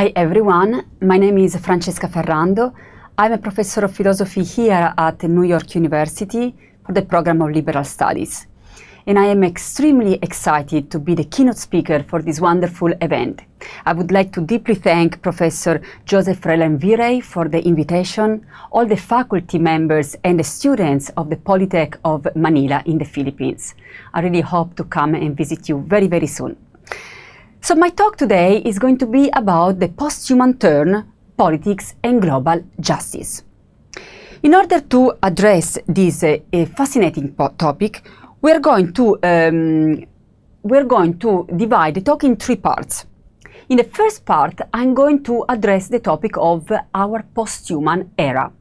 Hi everyone, my name is Francesca Ferrando. I'm a professor of philosophy here at New York University for the program of Liberal Studies. And I am extremely excited to be the keynote speaker for this wonderful event. I would like to deeply thank Professor Joseph Virey for the invitation, all the faculty members and the students of the Polytech of Manila in the Philippines. I really hope to come and visit you very, very soon. So my talk today is going to be about the post-human turn, politics and global justice. In order to address this fascinating topic, we're going to divide the talk in three parts. In the first part, I'm going to address the topic of our post-human era,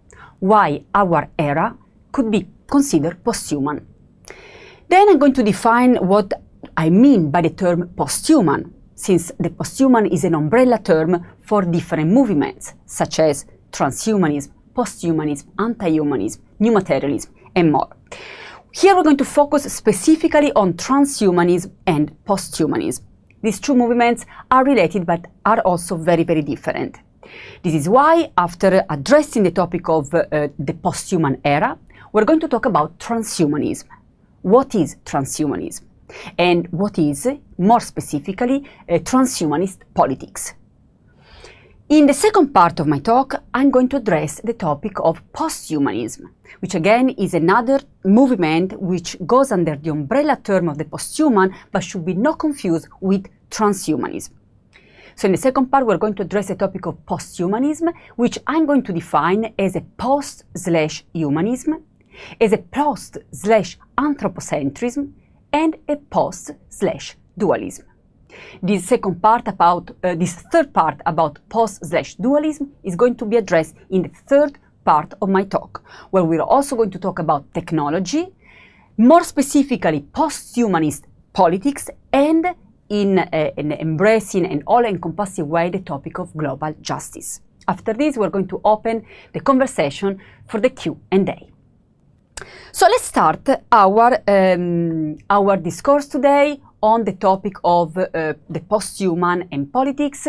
why our era could be considered post-human. Then I'm going to define what I mean by the term post-human, since the post-human is an umbrella term for different movements, such as transhumanism, post-humanism, anti-humanism, new materialism, and more. Here we're going to focus specifically on transhumanism and post-humanism. These two movements are related but are also very, very different. This is why, after addressing the topic of the post-human era, we're going to talk about transhumanism. What is transhumanism? And what is, more specifically, transhumanist politics. In the second part of my talk, I'm going to address the topic of posthumanism, which again is another movement which goes under the umbrella term of the posthuman, but should be not confused with transhumanism. So in the second part, we're going to address the topic of posthumanism, which I'm going to define as a post/humanism, as a post/anthropocentrism, and a post/dualism. This second part this third part about post/dualism is going to be addressed in the third part of my talk, where we're also going to talk about technology, more specifically post-humanist politics, and in an embracing and all-encompassing way the topic of global justice. After this, we're going to open the conversation for the Q&A. So let's start our discourse today on the topic of the post-human and politics,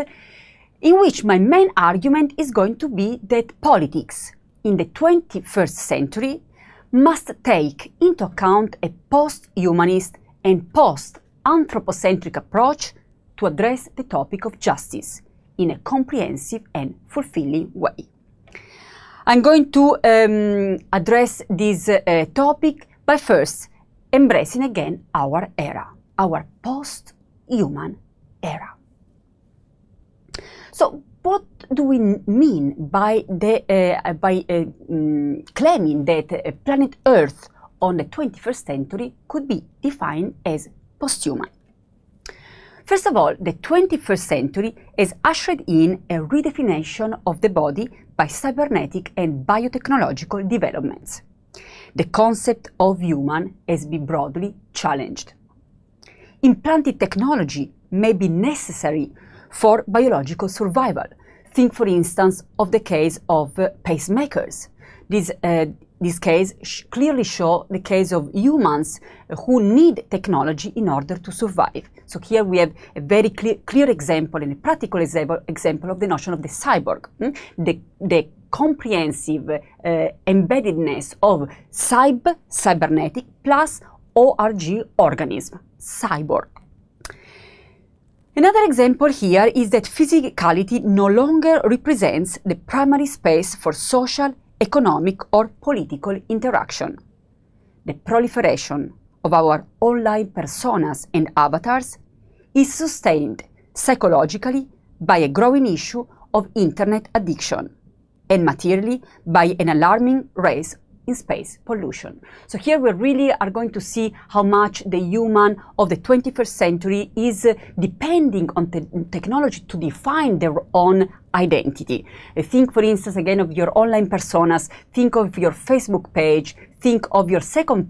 in which my main argument is going to be that politics in the 21st century must take into account a post-humanist and post-anthropocentric approach to address the topic of justice in a comprehensive and fulfilling way. I'm going to address this topic by first embracing again our era, our post-human era. So what do we mean by claiming that planet Earth on the 21st century could be defined as post-human? First of all, the 21st century has ushered in a redefinition of the body by cybernetic and biotechnological developments. The concept of human has been broadly challenged. Implanted technology may be necessary for biological survival. Think, for instance, of the case of pacemakers. This case clearly shows the case of humans who need technology in order to survive. So here we have a very clear example and a practical example of the notion of the cyborg, the comprehensive embeddedness of cybernetic plus ORG organism, cyborg. Another example here is that physicality no longer represents the primary space for social, economic or political interaction. The proliferation of our online personas and avatars is sustained psychologically by a growing issue of internet addiction and materially by an alarming rise in space pollution. So here we really are going to see how much the human of the 21st century is depending on technology to define their own identity. Think, for instance, again of your online personas, think of your Facebook page, think of your second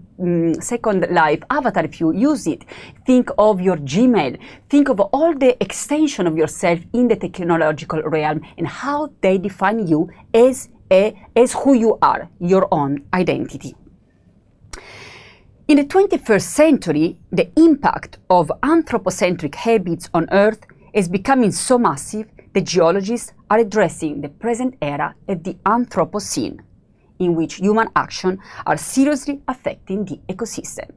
life avatar if you use it, think of your Gmail, think of all the extension of yourself in the technological realm and how they define you as who you are, your own identity. In the 21st century, the impact of anthropocentric habits on Earth is becoming so massive the geologists are addressing the present era at the Anthropocene, in which human action are seriously affecting the ecosystem.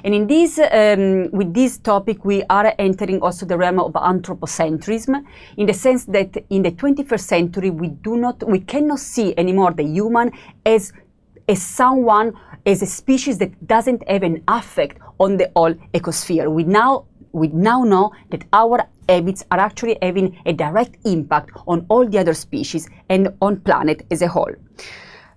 And in this, with this topic, we are entering also the realm of anthropocentrism, in the sense that in the 21st century, we cannot see anymore the human as someone, as a species that doesn't have an effect on the whole ecosphere. We now know that our habits are actually having a direct impact on all the other species and on planet as a whole.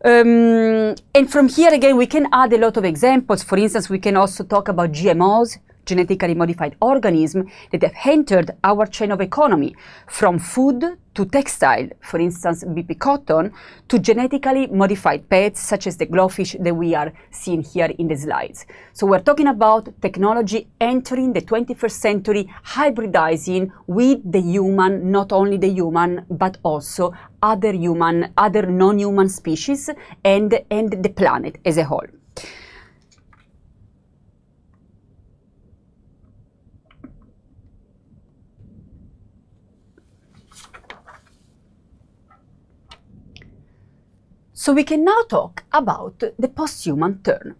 And from here again, we can add a lot of examples. For instance, we can also talk about GMOs, genetically modified organisms, that have entered our chain of economy, from food to textile, for instance, BP cotton, to genetically modified pets, such as the glowfish that we are seeing here in the slides. So we're talking about technology entering the 21st century, hybridizing with the human, not only the human, but also other non-human species and the planet as a whole. So we can now talk about the post-human turn.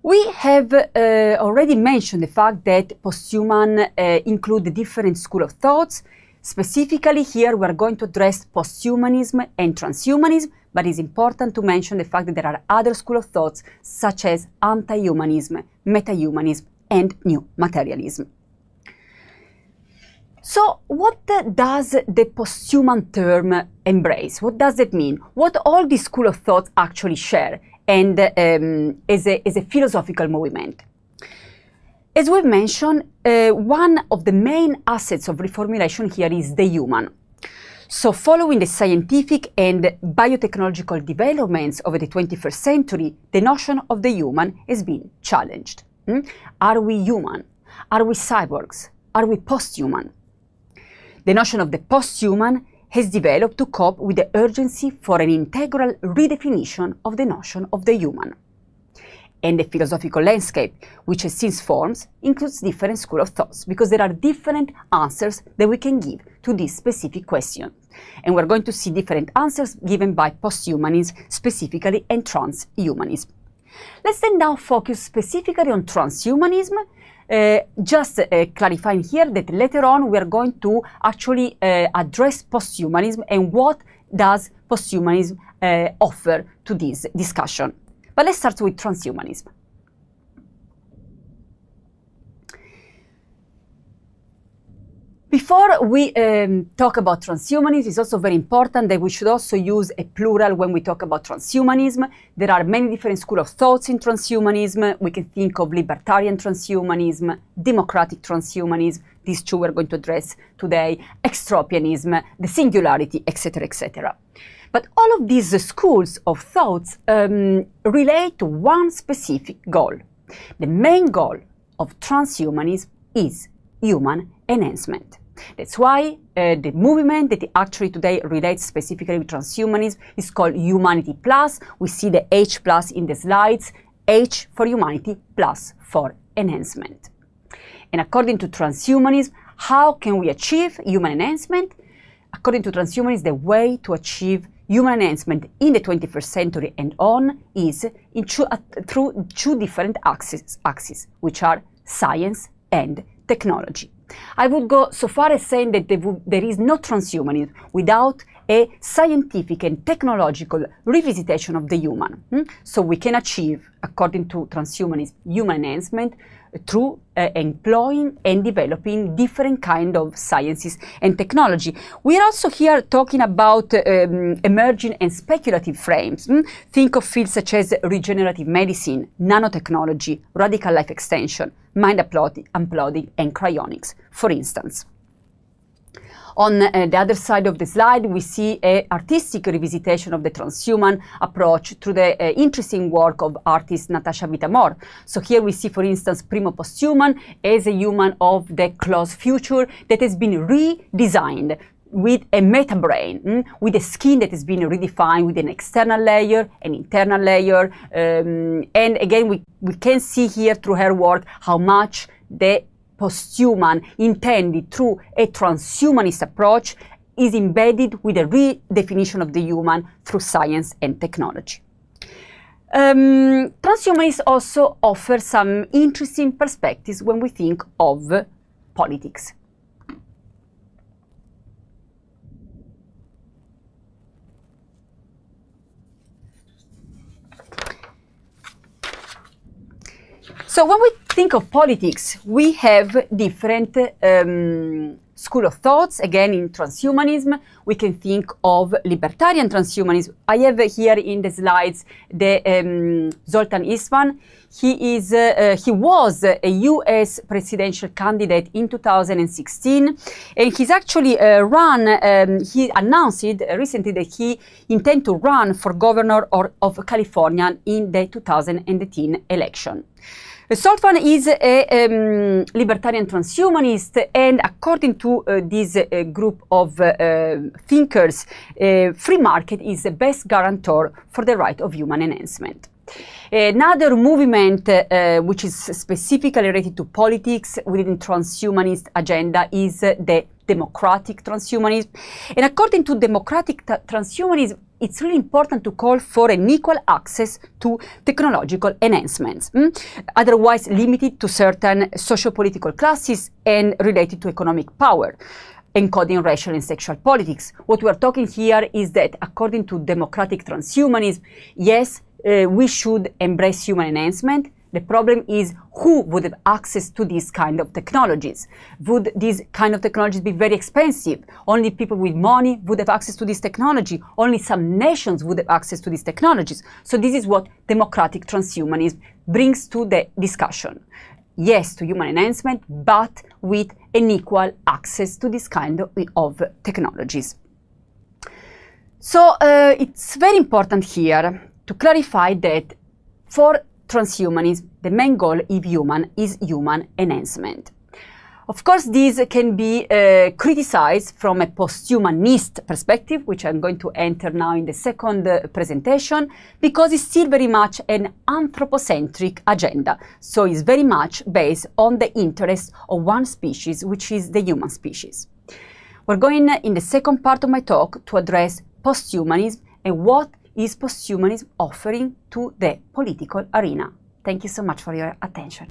We have already mentioned the fact that post-human include different schools of thoughts. Specifically here, we are going to address post-humanism and transhumanism, but it's important to mention the fact that there are other schools of thoughts such as anti-humanism, meta-humanism, and new materialism. So what does the post-human term embrace? What does it mean? What all these schools of thought actually share and as a philosophical movement? As we've mentioned, one of the main assets of reformulation here is the human. So following the scientific and biotechnological developments over the 21st century, the notion of the human has been challenged. Are we human? Are we cyborgs? Are we post-human? The notion of the post-human has developed to cope with the urgency for an integral redefinition of the notion of the human. And the philosophical landscape, which has since formed, includes different schools of thoughts, because there are different answers that we can give to this specific question. And we're going to see different answers given by post-humanism specifically and transhumanism. Let's then now focus specifically on transhumanism, just clarifying here that later on we are going to actually address posthumanism and what does posthumanism offer to this discussion. But let's start with transhumanism. Before we talk about transhumanism, it's also very important that we should also use a plural when we talk about transhumanism. There are many different schools of thoughts in transhumanism. We can think of libertarian transhumanism, democratic transhumanism, these two we're going to address today, extropianism, the singularity, etc., etc. But all of these schools of thoughts relate to one specific goal. The main goal of transhumanism is human enhancement. That's why the movement that actually today relates specifically with transhumanism is called Humanity Plus. We see the H plus in the slides, H for humanity, plus for enhancement. And according to transhumanism, how can we achieve human enhancement? According to transhumanism, the way to achieve human enhancement in the 21st century and on is through two different axes, which are science and technology. I would go so far as saying that there is no transhumanism without a scientific and technological revisitation of the human. So we can achieve, according to transhumanism, human enhancement through employing and developing different kind of sciences and technology. We are also here talking about emerging and speculative frames. Think of fields such as regenerative medicine, nanotechnology, radical life extension, mind uploading, and cryonics, for instance. On the other side of the slide, we see an artistic revisitation of the transhuman approach through the interesting work of artist Natasha Vita-More. So here we see, for instance, Primo Posthuman as a human of the close future that has been redesigned with a meta-brain, with a skin that has been redefined with an external layer, an internal layer. And again, we can see here through her work how much the posthuman intended through a transhumanist approach is embedded with a redefinition of the human through science and technology. Transhumanists also offer some interesting perspectives when we think of politics. So when we think of politics, we have different school of thoughts. Again, in transhumanism, we can think of libertarian transhumanism. I have here in the slides the Zoltan Istvan. He was a US presidential candidate in 2016, and he's actually he announced recently that he intends to run for governor of California in the 2018 election. Zoltan is a libertarian transhumanist, and according to this group of thinkers, free market is the best guarantor for the right of human enhancement. Another movement which is specifically related to politics within transhumanist agenda is the democratic transhumanism. And according to democratic transhumanism, it's really important to call for an equal access to technological enhancements, otherwise limited to certain socio-political classes and related to economic power, encoding racial and sexual politics. What we are talking here is that according to democratic transhumanism, yes, we should embrace human enhancement. The problem is who would have access to these kind of technologies. Would these kind of technologies be very expensive? Only people with money would have access to this technology. Only some nations would have access to these technologies. So this is what democratic transhumanism brings to the discussion. Yes to human enhancement, but with an equal access to this kind of technologies. So it's very important here to clarify that for transhumanism, the main goal is human enhancement. Of course, this can be criticized from a post-humanist perspective, which I'm going to enter now in the second presentation, because it's still very much an anthropocentric agenda. So it's very much based on the interest of one species, which is the human species. We're going in the second part of my talk to address post-humanism and what is posthumanism offering to the political arena. Thank you so much for your attention.